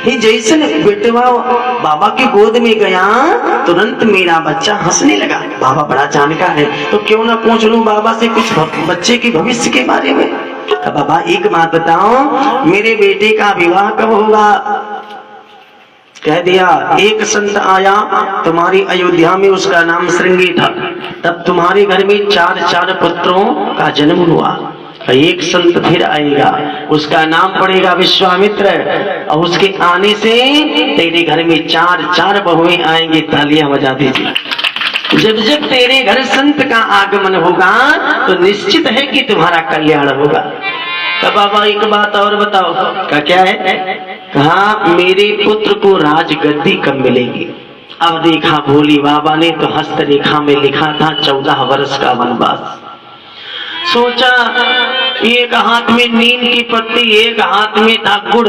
ही जैसे बेटवा बाबा की गोद में गया तुरंत मेरा बच्चा हंसने लगा। बाबा बड़ा जानकार है तो क्यों ना पूछ लूं बाबा से कुछ बच्चे के भविष्य के बारे में। बाबा एक बात बताओ, मेरे बेटे का विवाह कब होगा? कह दिया एक संत आया तुम्हारी अयोध्या में, उसका नाम श्रृंगी था। तब तुम्हारे घर में 4 पुत्रों का जन्म हुआ। एक संत फिर आएगा, उसका नाम पड़ेगा विश्वामित्र, और उसके आने से तेरे घर में 4 बहुएं आएंगी। तालियां बजा दीजिए। जब जब तेरे घर संत का आगमन होगा तो निश्चित है कि तुम्हारा कल्याण होगा। तो बाबा एक बात और बताओ। का क्या है? कहा मेरे पुत्र को राजगद्दी कब मिलेगी? अब देखा भोली बाबा ने तो हस्तरेखा में लिखा था 14 वर्ष का वनवास। सोचा एक हाथ में नीम की पत्ती, एक हाथ में था गुड़,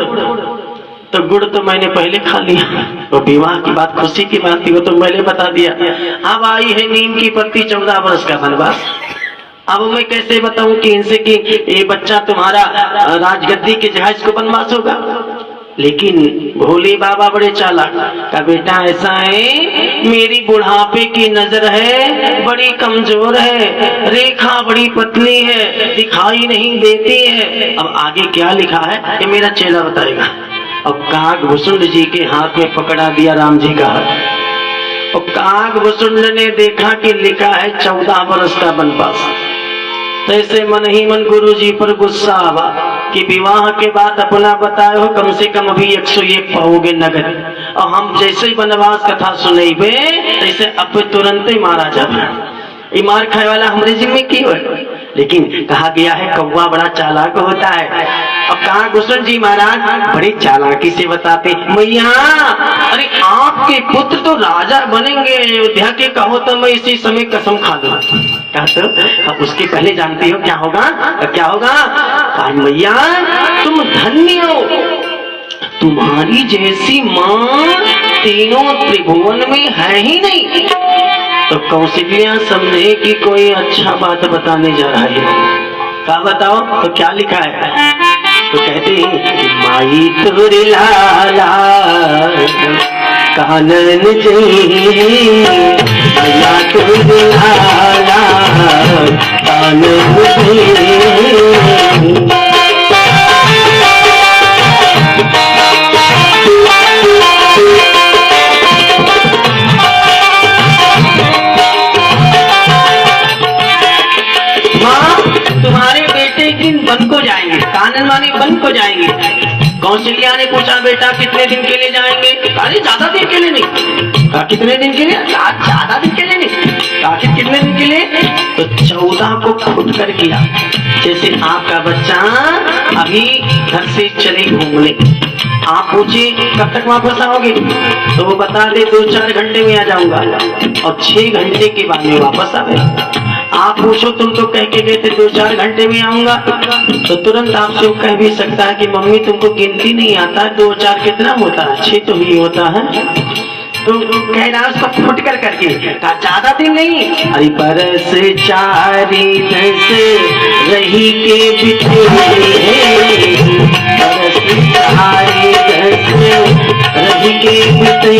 तो गुड़ तो मैंने पहले खा लिया। तो विवाह की बात खुशी की बात थी, वो तो मैंने बता दिया। अब आई है नीम की पत्ती, 14 वर्ष का वनवास। अब मैं कैसे बताऊं कि इनसे कि ये बच्चा तुम्हारा राजगद्दी की जगह इसको वनवास होगा? लेकिन भोले बाबा बड़े चालाक। का बेटा ऐसा है, मेरी बुढ़ापे की नजर है, बड़ी कमजोर है, रेखा बड़ी पतली है, दिखाई नहीं देती है। अब आगे क्या लिखा है ये मेरा चेला बताएगा। अब कागभूषुंड जी के हाथ में पकड़ा दिया राम जी का हाथ, और कागभूषुंड ने देखा कि लिखा है 14 वर्ष का वनवास। तो ऐसे मन ही मन गुरु जी पर गुस्सा आवा कि विवाह के बाद अपना बताए हो कम से कम अभी 101 पाओगे नगद, और हम जैसे ही वनवास कथा सुनेबे तैसे अब तुरंत ही मारा जाए। मार खाए वाला हमारे जिम्मे की हो। लेकिन कहा गया है कौवा बड़ा चालाक होता है। अब कहा गुस्सन जी महाराज बड़ी चालाकी से बताते, मैया अरे आपके पुत्र तो राजा बनेंगे अयोध्या के, कहो तो मैं इसी समय कसम खा दूं। तो अब उसके पहले जानती हो क्या होगा? क्या होगा? मैया तुम धन्य हो, तुम्हारी जैसी माँ तीनों त्रिभुवन में है ही नहीं। तो कौशल्या समझे कि कोई अच्छा बात बताने जा रहा है। क्या बताओ? तो क्या लिखा है? तो कहते हैं माई तुरी लाला कानन जी, माया तुरी लाला कानन जी। तुम्हारे बेटे एक दिन वन को जाएंगे, कानन माने वन को जाएंगे। कौशल्या ने पूछा बेटा कितने दिन के लिए जाएंगे? अरे ज्यादा दिन के लिए नहीं। कहा कितने दिन के लिए? ज्यादा दिन के लिए नहीं। आखिर कितने दिन के लिए? तो 14 को खुद कर किया। जैसे आपका बच्चा अभी घर से चले घूमने, आप पूछे कब तक वापस आओगे तो वो बता दे 2-4 घंटे में आ जाऊंगा, और 6 घंटे के बाद में वापस आ गए। आप पूछो तुम तो कह के गए थे 2-4 घंटे में आऊंगा, तो तुरंत आपसे वो कह भी सकता है कि मम्मी तुमको गिनती नहीं आता है, 2-4 कितना होता है? 6 तो ही होता है। तो कह रहा उसको फुट कर करके कहा ज्यादा दिन नहीं। अरे बरस 4 दस रही के बिते, बरस 4 दस रही के बिते।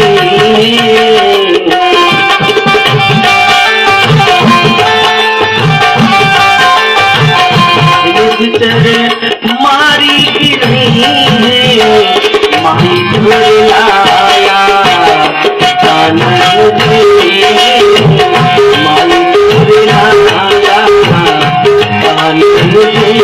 मारी की नहीं है मारी लाया कानन जी, मारी लाया कानन जी।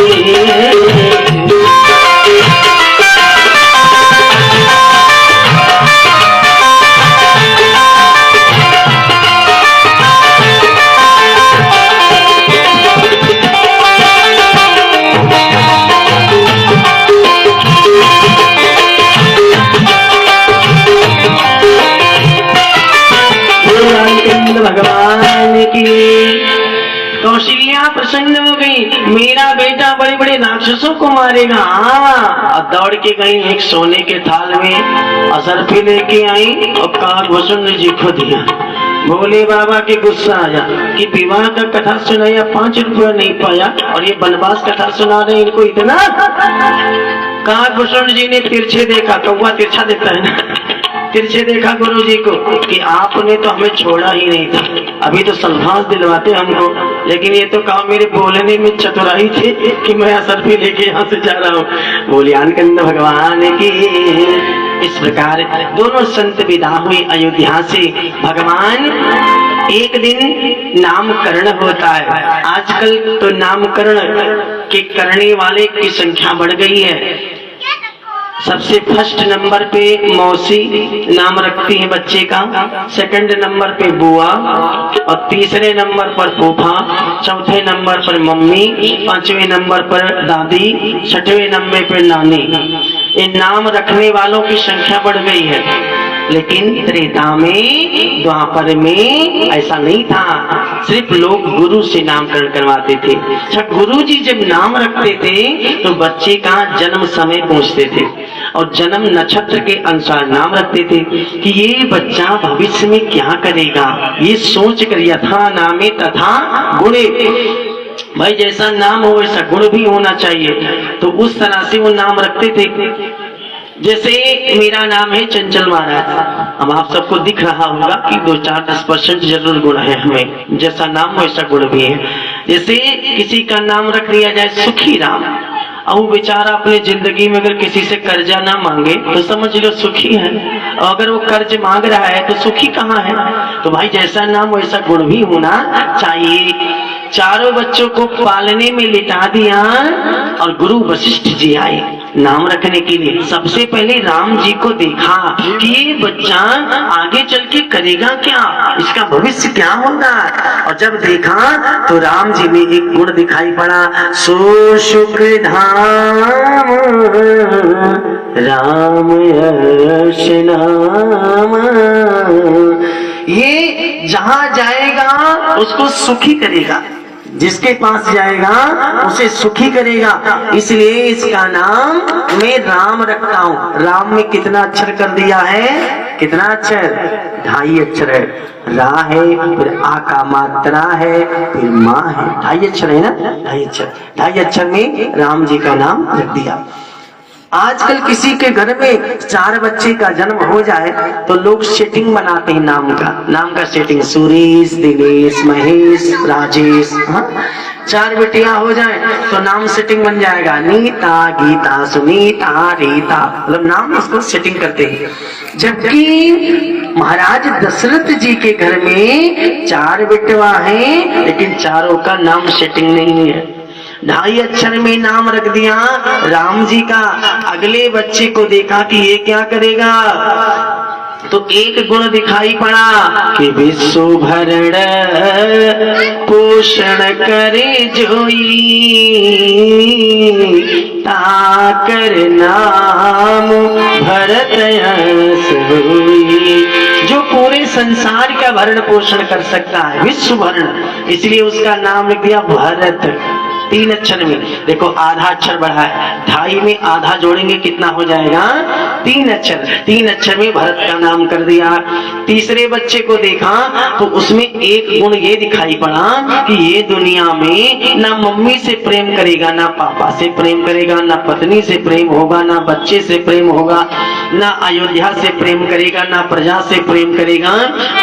भगवान की। कौशल्या प्रसन्न हो गई, मेरा बेटा बड़े बड़े राक्षसों को मारेगा। और दौड़ के गई एक सोने के थाल में असरफी लेके आई, और कागभूषुंड जी को दिया। भोले बाबा के गुस्सा आया कि विवाह का कथा सुनाया 5 रुपया नहीं पाया, और ये वनवास कथा सुना रहे इनको इतना। कहा भूषण जी ने तिरछे देखा, कौवा तिरछा देखता है ना, तिरछे देखा गुरु जी को कि आपने तो हमें छोड़ा ही नहीं था, अभी तो संभास दिलवाते हमको, लेकिन ये तो कहा मेरे बोलने में चतुराई थी कि मैं असर भी लेके यहाँ से जा रहा हूँ। बोलियान कंद भगवान की। इस प्रकार दोनों संत विदा हुए अयोध्या से। भगवान एक दिन नामकरण होता है। आजकल तो नामकरण के करने वाले की संख्या बढ़ गई है। सबसे फर्स्ट नंबर पे मौसी नाम रखती है बच्चे का, सेकंड नंबर पे बुआ, और तीसरे नंबर पर फूफा, चौथे नंबर पर मम्मी, पांचवें नंबर पर दादी, छठवें नंबर पर नानी। इन नाम रखने वालों की संख्या बढ़ गई है। लेकिन त्रेता में, द्वापर में ऐसा नहीं था, सिर्फ लोग गुरु से नामकरण करवाते थे। अच्छा, गुरु जी जब नाम रखते थे तो बच्चे का जन्म समय पूछते थे और जन्म नक्षत्र के अनुसार नाम रखते थे कि ये बच्चा भविष्य में क्या करेगा, ये सोच कर यथा नामे तथा गुणे, भाई जैसा नाम हो वैसा गुण भी होना चाहिए, तो उस तरह से वो नाम रखते थे। जैसे मेरा नाम है चंचल महाराज, अब आप सबको दिख रहा होगा कि 2-4-10% जरूर गुण है हमें, जैसा नाम वैसा गुण भी है। जैसे किसी का नाम रख दिया जाए सुखी राम, अब वो बेचारा अपने जिंदगी में अगर किसी से कर्जा ना मांगे तो समझ लो सुखी है, और अगर वो कर्ज मांग रहा है तो सुखी कहाँ है। तो भाई जैसा नाम वैसा गुण भी होना चाहिए। चारों बच्चों को पालने में लिटा दिया और गुरु वशिष्ठ जी आए नाम रखने के लिए। सबसे पहले राम जी को देखा कि ये बच्चा आगे चल के करेगा क्या, इसका भविष्य क्या होगा, और जब देखा तो राम जी में एक गुण दिखाई पड़ा, सो शुक्र धाम राम यश नाम। ये जहां जाएगा उसको सुखी करेगा, जिसके पास जाएगा उसे सुखी करेगा, इसलिए इसका नाम मैं राम रखता हूँ। राम में कितना अक्षर कर दिया है, कितना अक्षर, 2.5 अक्षर है। रा है, फिर आ का मात्रा है, फिर माँ है, 2.5 अक्षर है ना, 2.5 अक्षर। 2.5 अक्षर में राम जी का नाम रख दिया। आजकल किसी के घर में 4 बच्चे का जन्म हो जाए तो लोग सेटिंग बनाते हैं नाम का सेटिंग, सुरेश, दिनेश, महेश, राजेश। 4 बेटियां हो जाए तो नाम सेटिंग बन जाएगा, नीता, गीता, सुनीता, रीता, मतलब नाम उसको सेटिंग करते हैं। जबकि महाराज दशरथ जी के घर में 4 बेटवा हैं, लेकिन चारों का नाम सेटिंग नहीं है। 2.5 अक्षर में नाम रख दिया राम जी का। अगले बच्चे को देखा कि ये क्या करेगा, तो एक गुण दिखाई पड़ा कि विश्व भरण पोषण करे जोई, ताकर नाम भरत यश होई। जो पूरे संसार का भरण पोषण कर सकता है, विश्व भरण, इसलिए उसका नाम लिख दिया भरत। 3 अक्षर में, देखो आधा अक्षर बढ़ा है, 2.5 में आधा जोड़ेंगे कितना हो जाएगा, 3 अक्षर। 3 अक्षर में भरत का नाम कर दिया। तीसरे बच्चे को देखा तो उसमें एक गुण ये दिखाई पड़ा कि ये दुनिया में ना मम्मी से प्रेम करेगा, ना पापा से प्रेम करेगा, ना पत्नी से प्रेम होगा, ना बच्चे से प्रेम होगा, ना अयोध्या से प्रेम करेगा, ना प्रजा से प्रेम करेगा।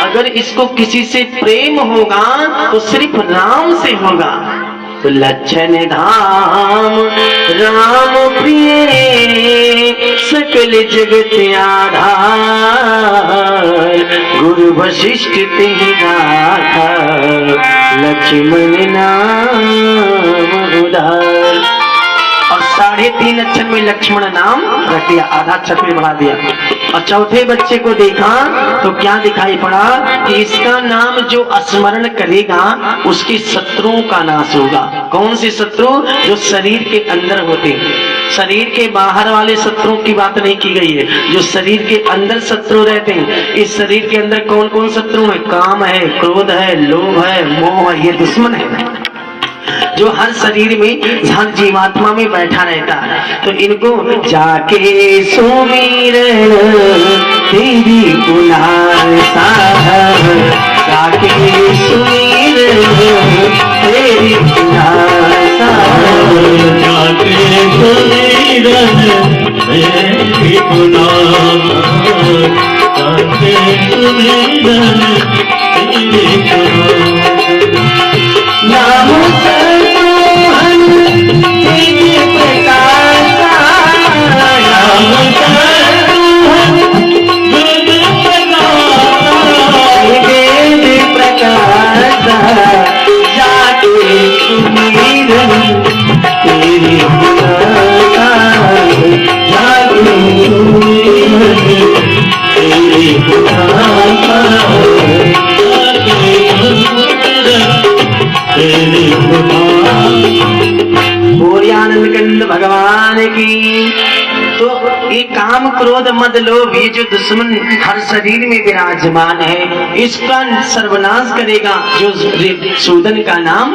अगर इसको किसी से प्रेम होगा तो सिर्फ राम से होगा। तो लक्षण धाम राम प्रिय सकल जगत आधार, गुरु वशिष्ठ तिहि राखा लक्ष्मण नाम उधार। और 3.5 अक्षर में लक्ष्मण नाम रख दिया, आधा अक्षर फिर बढ़ा दिया। और चौथे बच्चे को देखा तो क्या दिखाई पड़ा कि इसका नाम जो स्मरण करेगा उसके शत्रुओं का नाश होगा। कौन से शत्रु, जो शरीर के अंदर होते हैं, शरीर के बाहर वाले शत्रुओं की बात नहीं की गई है, जो शरीर के अंदर शत्रु रहते हैं। इस शरीर के अंदर कौन कौन शत्रु है, काम है, क्रोध है, लोभ है, मोह है, ये दुश्मन है जो हर शरीर में, हर जीवात्मा में बैठा रहता है। तो इनको जाके सुमिर तेरी गुलाल साहब, जाके सुमिर तेरी गुलाल साहब, आनंद कंद भगवान की। तो ये काम क्रोध मद लोभ ये जो दुश्मन हर शरीर में विराजमान है, इसका सर्वनाश करेगा जो सूदन का नाम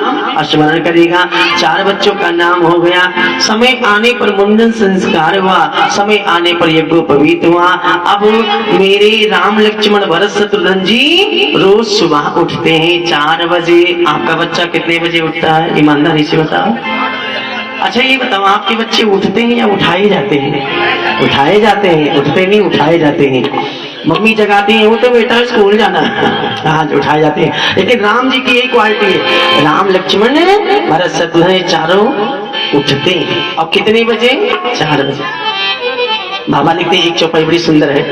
स्मरण करेगा। 4 बच्चों का नाम हो गया। समय आने पर मुंडन संस्कार हुआ, समय आने पर यज्ञोपवीत हुआ। अब मेरे राम लक्ष्मण भरत शत्रुघ्न जी रोज सुबह उठते हैं 4 बजे। आपका बच्चा कितने बजे उठता है, ईमानदारी से बताओ। अच्छा ये बताओ, आपके बच्चे उठते हैं या उठाए जाते हैं? उठाए जाते हैं, उठते नहीं उठाए जाते हैं। मम्मी जगाती है, वो तो बेटा स्कूल जाना है, आज उठाए जाते हैं। लेकिन राम जी की यही क्वालिटी है, राम लक्ष्मण भरत शत्रुघ्न चारों उठते हैं। और कितने बजे? 4 बजे। बाबा लिखते हैं, एक चौपाई बड़ी सुंदर है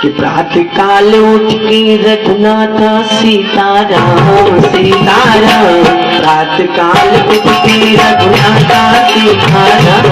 कि प्रातः काल उठ के रघुनाथ सीताराम सीताराम, प्रातः काल उठ के रघुनाथ सीताराम,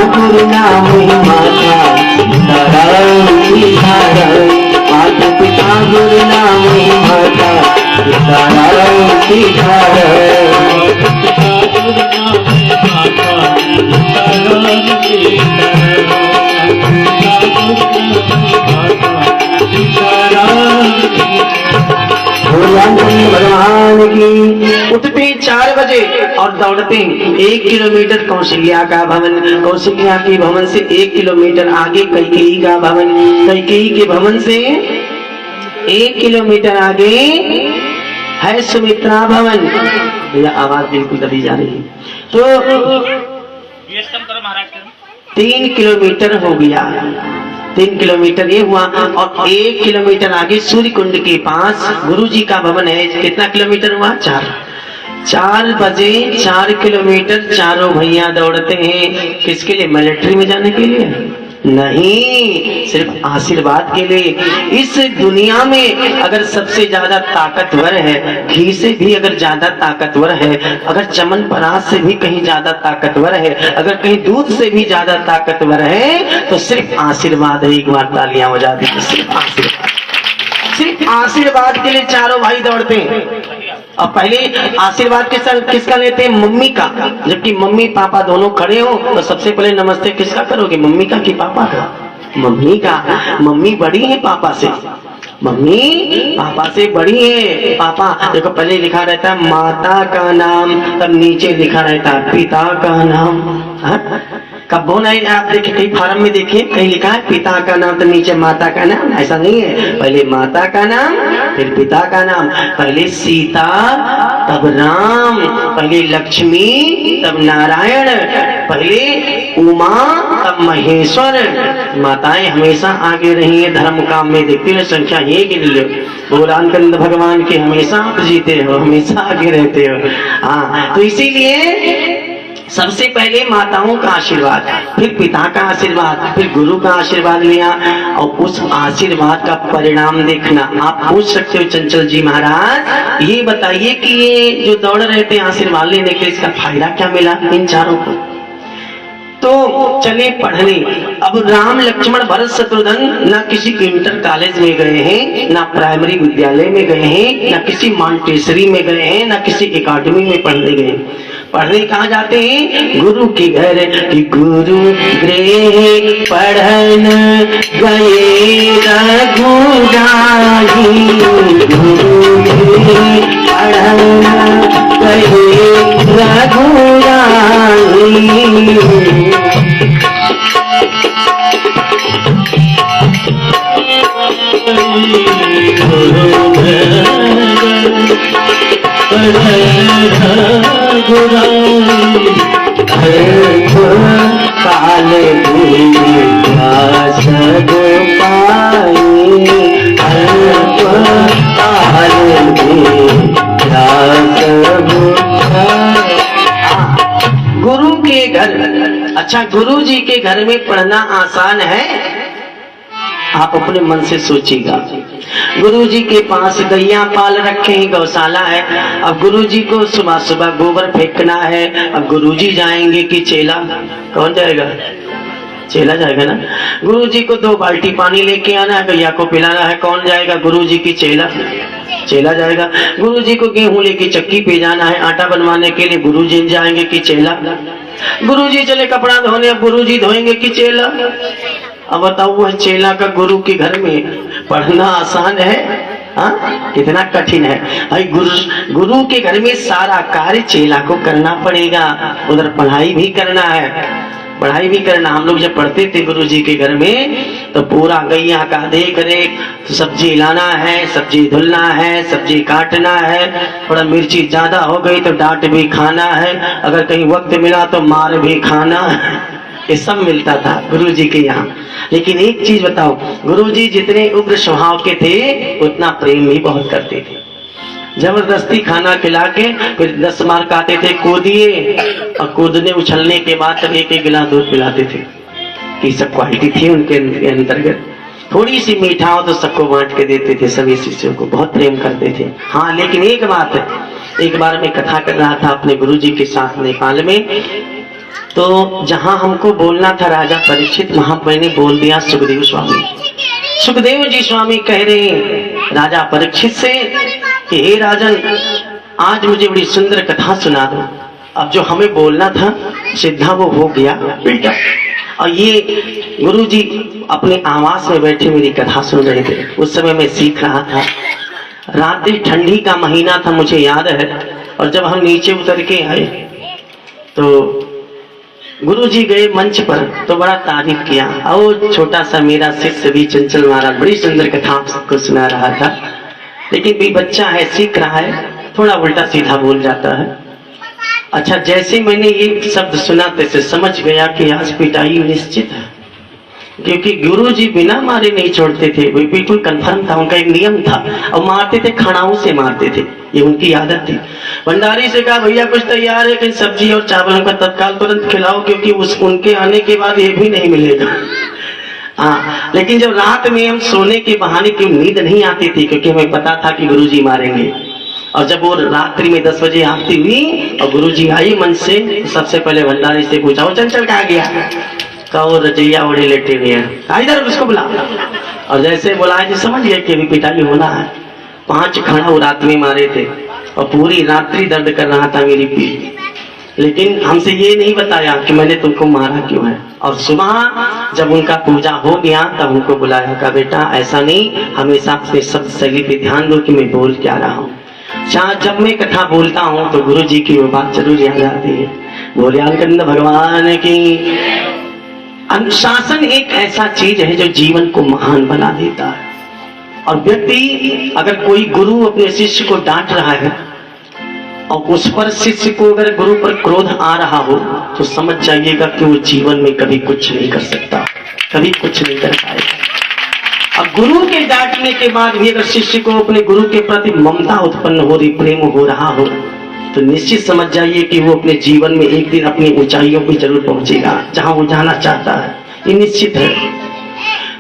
गुरु नाम माता सीताराम सीताराम, माता पिता गुरु नाम माता सीताराम भगवान की। उठते 4 बजे और दौड़ते 1 किलोमीटर कौशल्या का भवन, कौशल्या के भवन से 1 किलोमीटर आगे कैकेयी का भवन, कैकेयी के भवन से 1 किलोमीटर आगे है सुमित्रा भवन। भैया आवाज बिल्कुल दबी जा रही है। तो 3 किलोमीटर हो गया, 3 किलोमीटर ये हुआ। और 1 किलोमीटर आगे सूर्य कुंड के पास गुरु जी का भवन है। कितना किलोमीटर हुआ? 4 बजे 4 किलोमीटर चारों भैया दौड़ते हैं। किसके लिए? मिलिट्री में जाने के लिए नहीं, सिर्फ आशीर्वाद के लिए। इस दुनिया में अगर सबसे ज्यादा ताकतवर है, घी से भी अगर ज्यादा ताकतवर है, अगर चमन परास से भी कहीं ज्यादा ताकतवर है, अगर कहीं दूध से भी ज्यादा ताकतवर है, तो सिर्फ आशीर्वाद है। एक बार तालियां हो जाती है। सिर्फ आशीर्वाद के लिए चारों भाई दौड़ते हैं। और पहले आशीर्वाद किसका लेते हैं? मम्मी का। जबकि मम्मी पापा दोनों खड़े हो तो सबसे पहले नमस्ते किसका करोगे? मम्मी का कि पापा का? मम्मी का। मम्मी बड़ी है पापा से, मम्मी पापा से बड़ी है। पापा देखो पहले लिखा रहता है माता का नाम, तब नीचे लिखा रहता है पिता का नाम। कब नहीं, आप देखिए कहीं फार्म में देखिए कहीं लिखा है पिता का नाम तो नीचे माता का नाम, ऐसा नहीं है। पहले माता का नाम फिर पिता का नाम, पहले सीता तब राम, पहले लक्ष्मी तब नारायण, पहले उमा तब महेश्वर। माताएं हमेशा आगे रही है धर्म काम में। देखते हुए संख्या ये गिन लो, भगवान कंद भगवान के हमेशा आप जीते हो, हमेशा आगे रहते हो। हाँ, तो इसीलिए सबसे पहले माताओं का आशीर्वाद, फिर पिता का आशीर्वाद, फिर गुरु का आशीर्वाद लिया। और उस आशीर्वाद का परिणाम देखना। आप पूछ सकते हो चंचल जी महाराज ये बताइए कि ये जो दौड़ रहे थे आशीर्वाद लेने के, इसका फायदा क्या मिला इन चारों को? तो चले पढ़ने। अब राम लक्ष्मण भरत शत्रुघ्न ना किसी इंटर कॉलेज में गए हैं, ना प्राइमरी विद्यालय में गए हैं, ना किसी मॉन्टेसरी में गए हैं, ना किसी एकेडमी में पढ़ने गए। पढ़ने कहाँ जाते हैं? गुरु के घर। कि गुरु गृह पढ़न गए रघुराई, गुरु गृह पढ़न गए रघुराई। काल गुरु के घर। अच्छा, गुरु जी के घर में पढ़ना आसान है? आप अपने मन से सोचिएगा। गुरु जी के पास गैया पाल रखे हैं, गौशाला है। अब गुरु जी को सुबह सुबह गोबर फेंकना है। अब गुरु जी जाएंगे कि चेला? कौन जाएगा? चेला जाएगा ना। गुरु जी को 2 बाल्टी पानी लेके आना है, गैया को पिलाना है। कौन जाएगा? गुरु जी की चेला? चेला जाएगा। गुरु जी को गेहूं लेके चक्की पे जाना है, आटा बनवाने के लिए। गुरु जी जाएंगे कि चेला? गुरु जी चले कपड़ा धोने, अब गुरु जी धोएंगे कि चेला? अब बताओ, वह चेला का गुरु के घर में पढ़ना आसान है? हाँ, कितना कठिन है भाई। गुरु के घर में सारा कार्य चेला को करना पड़ेगा। उधर पढ़ाई भी करना है, पढ़ाई भी करना। हम लोग जब पढ़ते थे गुरु जी के घर में तो पूरा गैया का देख रेख, सब्जी लाना है, सब्जी धुलना है, सब्जी काटना है। थोड़ा मिर्ची ज्यादा हो गई तो डांट भी खाना है, अगर कहीं वक्त मिला तो मार भी खाना है। ये सब मिलता था गुरु जी के यहाँ। लेकिन एक चीज बताओ, गुरु जी जितने उग्र स्वभाव के थे उतना प्रेम भी बहुत करते थे। जबरदस्ती खाना खिला के फिर 10 मार काटे थे, कूदिए, और कूदने उछलने के बाद तब 1-1 गिलास दूध पिलाते थे। कि सब क्वालिटी थी उनके अंतर्गत। थोड़ी सी मीठा हो तो सबको बांट के देते थे, सभी शिष्यों को बहुत प्रेम करते थे। हाँ, लेकिन एक बात है, एक बार मैं कथा कर रहा था अपने गुरु जी के साथ नेपाल में। तो जहां हमको बोलना था राजा परीक्षित, वहां मैंने बोल दिया सुखदेव स्वामी। सुखदेव जी स्वामी कह रहे हैं राजा परीक्षित से कि हे राजन, आज मुझे बड़ी सुंदर कथा सुना दो। अब जो हमें बोलना था सीधा वो हो गया बेटा। और ये गुरु जी अपने आवास में बैठे मेरी कथा सुन रहे थे। उस समय मैं सीख रहा था। रात्रि ठंडी का महीना था, मुझे याद है। और जब हम नीचे उतर के आए तो गुरु जी गए मंच पर तो बड़ा तारीफ किया। और छोटा सा मेरा शिष्य भी चंचल महाराज बड़ी सुंदर कथा आप सबको सुना रहा था। लेकिन भी बच्चा है, सीख रहा है, थोड़ा उल्टा सीधा बोल जाता है। अच्छा, जैसे मैंने ये शब्द सुना तैसे समझ गया कि आज पिटाई निश्चित है, क्योंकि गुरु जी बिना मारे नहीं छोड़ते थे। वो बिल्कुल कंफर्म था, उनका एक नियम था। और मारते थे, खड़ाऊ से मारते थे, ये उनकी आदत थी। भंडारी से कहा भैया कुछ तैयार है कि सब्जी और चावल का तत्काल तुरंत खिलाओ, क्योंकि उनके आने के बाद ये भी नहीं मिलेगा। हाँ, लेकिन जब रात में हम सोने के बहाने की नींद नहीं आती थी, क्योंकि हमें पता था कि गुरु जी मारेंगे। और जब वो रात्रि में 10 बजे आरती हुई और गुरु जी आई मंच से, सबसे पहले भंडारी से पूछा, वो चंचल कहाँ गया? कहो रजैया ओढ़े लेटे हुए हैं, इधर उसको बुला। और जैसे बुलाए जी समझ गए कि अभी पिटाई होना है। 5 खड़ा रात में मारे थे और पूरी रात्रि दर्द कर रहा था मेरी पीठ। लेकिन हमसे ये नहीं बताया कि मैंने तुमको मारा क्यों है। और सुबह जब उनका पूजा हो गया तब उनको बुलाया, कहा बेटा ऐसा नहीं, हमेशा अपने शब्द शैली पे ध्यान दो कि मैं बोल क्या रहा हूँ। जब मैं कथा बोलता हूँ तो गुरु जी की वो बात जरूर याद आती है। बोले आनंद भगवान की। अनुशासन एक ऐसा चीज है जो जीवन को महान बना देता है। और व्यक्ति, अगर कोई गुरु अपने शिष्य को डांट रहा है और उस पर शिष्य को अगर गुरु पर क्रोध आ रहा हो तो समझ जाइएगा कि वो जीवन में कभी कुछ नहीं कर सकता, कभी कुछ नहीं कर पाएगा। अब गुरु के डांटने के बाद भी अगर शिष्य को अपने गुरु के प्रति ममता उत्पन्न हो रही, प्रेम हो रहा हो, तो निश्चित समझ जाइए कि वो अपने जीवन में एक दिन अपनी ऊंचाइयों पर जरूर पहुंचेगा, जहां वो जाना चाहता है, ये निश्चित है।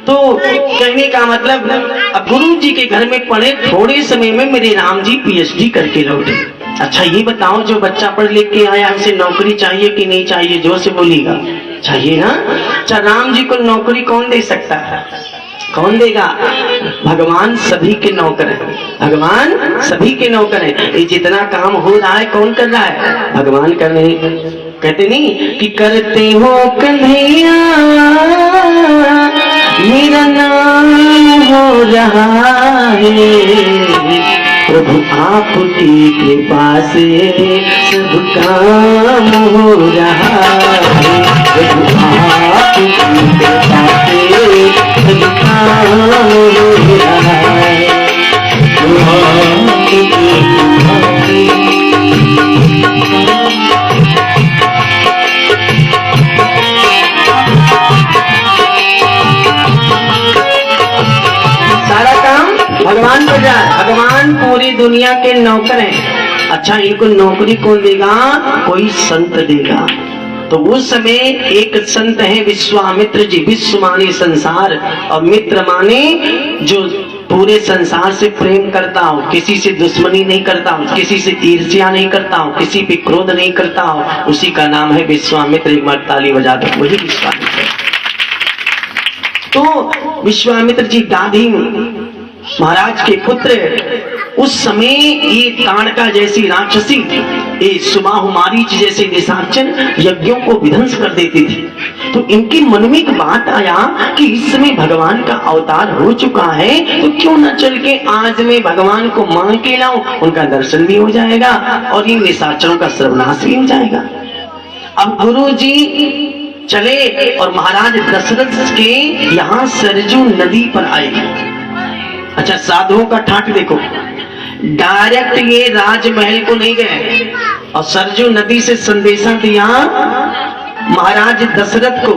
तो कहने का मतलब, अब गुरु जी के घर में पढ़े, थोड़े समय में मेरे राम जी PhD करके लौटे। अच्छा ये बताओ, जो बच्चा पढ़ लिख के आया उसे नौकरी चाहिए कि नहीं चाहिए? जोर से बोलिएगा, चाहिए ना। अच्छा, राम जी को नौकरी कौन दे सकता है? कौन देगा? भगवान सभी के नौकर है, भगवान सभी के नौकर है। ये जितना काम हो रहा है कौन कर रहा है? भगवान कर रहे हैं। कहते नहीं कि करते हो कन्हैया मेरा नाम हो रहा है, प्रभु आपकी कृपा से सब काम हो रहा है, प्रभु आपकी कृपा से सब काम हो रहा है। सारा काम भगवान को जाए, भगवान पूरी दुनिया के नौकर हैं। अच्छा, इनको नौकरी कौन देगा? कोई संत देगा। तो उस समय एक संत है विश्वामित्र जी। विश्व माने संसार और मित्र माने जो पूरे संसार से प्रेम करता हो, किसी से दुश्मनी नहीं करता हो, किसी से ईर्ष्या नहीं करता हो, किसी पे क्रोध नहीं करता हो, उसी का नाम है विश्वामित्र। एक बार ताली बजा दो, वही विश्वामित्र। तो विश्वामित्र जी गांधी महाराज के पुत्र। उस समय ये ताड़का जैसी राक्षसी, ये सुबाहु मारीच जैसे निशाचर यज्ञों को विध्वंस कर देती थी। तो इनके मन में एक बात आया कि इस समय भगवान का अवतार हो चुका है, तो क्यों न चल के आज मैं भगवान को मांग के लाऊं, उनका दर्शन भी हो जाएगा और इन निशाचरों का सर्वनाश भी हो जाएगा। अब गुरु जी चले और महाराज दशरथ के यहाँ सरजू नदी पर आए। अच्छा, साधुओं का ठाठ देखो, डायरेक्ट ये राजमहल को नहीं गए और सरजू नदी से संदेशा दिया महाराज दशरथ को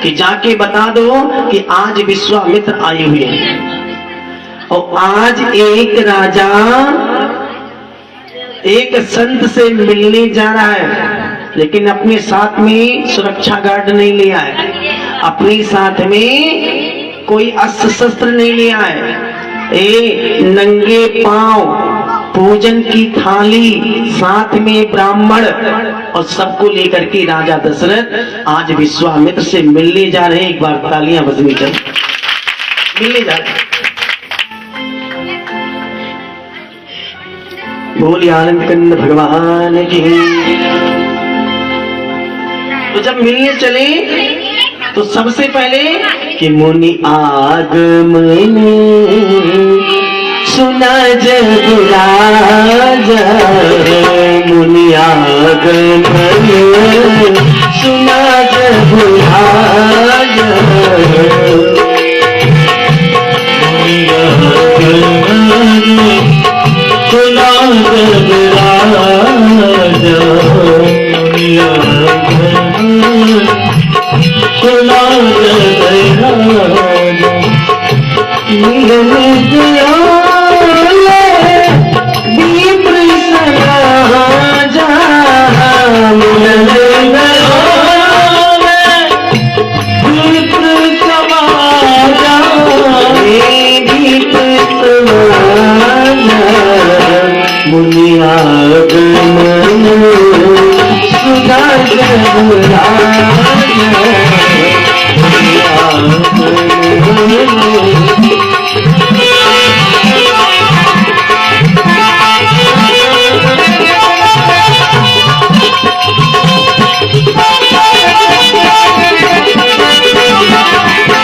कि जाके बता दो कि आज विश्वामित्र आए हुए हैं और आज एक राजा एक संत से मिलने जा रहा है, लेकिन अपने साथ में सुरक्षा गार्ड नहीं लिया है, अपने साथ में कोई अस्त्र शस्त्र नहीं लिया है। नंगे पांव, पूजन की थाली, साथ में ब्राह्मण और सबको लेकर के राजा दशरथ आज विश्वामित्र से मिलने जा रहे हैं। एक बार तालियां बजनी चाहिए, मिलने जा रहे हैं। बोलिए आनंद कंद भगवान की। तो जब मिलने चले तो सबसे पहले कि मुनि आगमने सुना जग राजा, मुनि आगमने